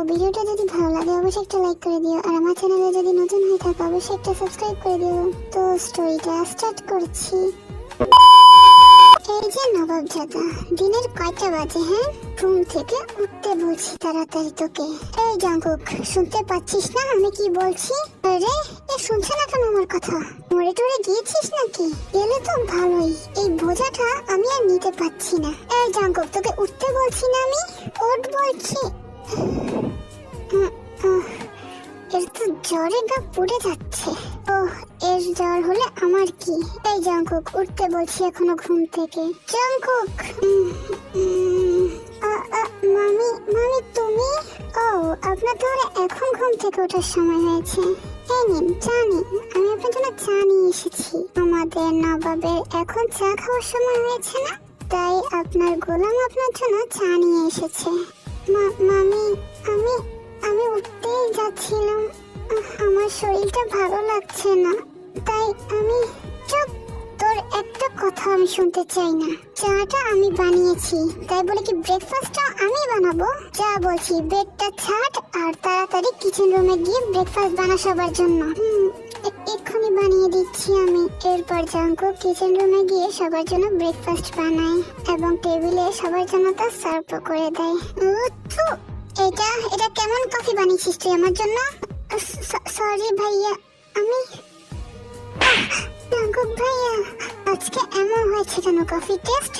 ভিডিওটা যদি ভালো লাগে অবশ্যই একটা লাইক করে দিও, আর আমার চ্যানেলে যদি নতুন হয়ে থাকো অবশ্যই একটা সাবস্ক্রাইব করে দিও। তো স্টোরিটা স্টার্ট করছি। এই যে নবাবজাদা, দিনের কয়টা বাজে? হ্যাঁ, ঘুম থেকে উঠতে বলছি তাড়াতাড়ি তোকে। এই জাঙ্কুক, শুনতে পাচ্ছিস না আমি কি বলছি? আরে শুনছে না কেন আমার কথা? মরে টরে গিয়েছিস নাকি? গেলে তো ভালোই, এই বোঝাটা আমি আর নিতে পারছি না। এই জাঙ্কুক, তোকে উঠতে বলছি না আমি? উঠ বলছি। এর তো জ্বরে গা পুড়ে যাচ্ছে। ওহ, এর জ্বর হলে আমার কি? এই জাঙ্কুক, উঠতে বলছি এখনো ঘুম থেকে। জাঙ্কুক, মামি মামি তুমি? ও, আপনার তাহলে এখন ঘুম থেকে ওঠার সময় হয়েছে। এই নিন চা নিন, আমি আপনার জন্য চা নিয়ে এসেছি। আমাদের নবাবের এখন চা খাওয়ার সময় হয়েছে না, তাই আপনার গোলাম আপনার জন্য চা নিয়ে এসেছে। মামি, আমি আমি উঠতেই যাচ্ছিলাম, আমার শরীরটা ভালো লাগছে না, তাই আমি। চুপ, তোর একটা কথা আমি শুনতে চাই না। চাটা আমি বানিয়েছি, তাই বলে কি ব্রেকফাস্টটা আমি বানাবো? যা বলছি বেডটা ছাড় আর তাড়াতাড়ি কিচেন রুমে গিয়ে ব্রেকফাস্ট বানা সবার জন্য। এক্ষুনি বানিয়ে দিচ্ছি আমি। এরপর জাঙ্কুক কিচেন রুমে গিয়ে সবার জন্য ব্রেকফাস্ট বানায় এবং টেবিলে সবার জন্য তা সার্ভ করে দেয়। এটা এটা কেমন কফি বানিয়েছিস তুই আমার জন্য? সরি ভাইয়া, আমি। জাঙ্কুক ভাইয়া, আজকে এমন হয়েছে কেন কফি টেস্ট?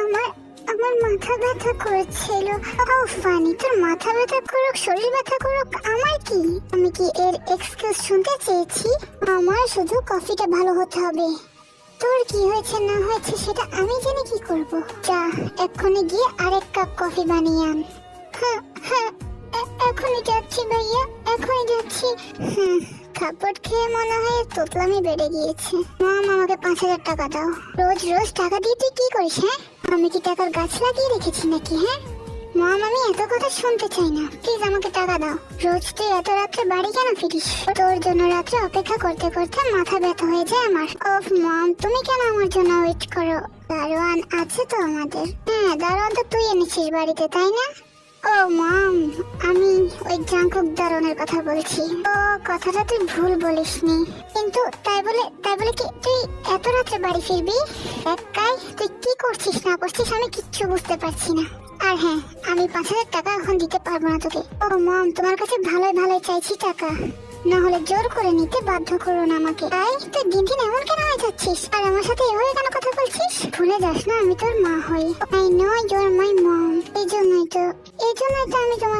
আমার আমার মাথা ব্যথা করেছিল। ফানি, তোর মাথা ব্যথা করুক শরীর ব্যথা করুক আমার কি? আমি কি এর এক্সকিউজ শুনতে চেয়েছি? আমার শুধু কফিটা ভালো হতে হবে। তোর কি হয়েছে না হয়েছে সেটা আমি জেনে কি করব? যা এক্ষুনি গিয়ে আরেক কাপ কফি বানিয়ে আন। হ্যাঁ হ্যাঁ, এখনই যাচ্ছি ভাইয়া, এখনই যাচ্ছি। খাপড় খেয়ে মনে হয় তোতলামি বেড়ে গিয়েছে। মাম, আমাকে 5000 টাকা দাও। রোজ রোজ টাকা দিয়ে তুই কি করিস? হ্যাঁ, আমি কি টাকার গাছ লাগিয়ে রেখেছি নাকি? হ্যাঁ মাম, আমি এত কথা শুনতে চাই না, প্লিজ আমাকে টাকা দাও। রোজ তুই এত রাত্রে বাড়ি কেন ফিরিস? তোর জন্য রাত্রে অপেক্ষা করতে করতে মাথা ব্যথা হয়ে যায় আমার। ওফ মাম, তুমি কেন আমার জন্য ওয়েট করো? দারোয়ান আছে তো আমাদের। হ্যাঁ, দারোয়ান তো তুই এনেছিস বাড়িতে, তাই না? ও মাম, আমি ওই জাঙ্কুক দারোয়ানের কথা বলছি। ও, কথাটা তুই ভুল বলিসনি, কিন্তু তাই বলে কি তুই এত রাত্রে বাড়ি ফিরবি? একাই তুই কি করছিস না করছিস আমি কিচ্ছু বুঝতে পারছি না। আর হ্যাঁ, আমি 5000 টাকা এখন দিতে পারবো না তোকে। ও মাম, তোমার কাছে ভালোই ভালোই চাইছি টাকা, না হলে জোর করে নিতে বাধ্য করো না আমাকে। তাই তুই দিন দিন এমন কেন হয়ে যাচ্ছিস আর আমার সাথে এভাবে কেন কথা বলছিস? ভুলে যাস না আমি তোর মা হই। আই নো ইউ আর মাই মম। এই জন্যই তো আমি তোমার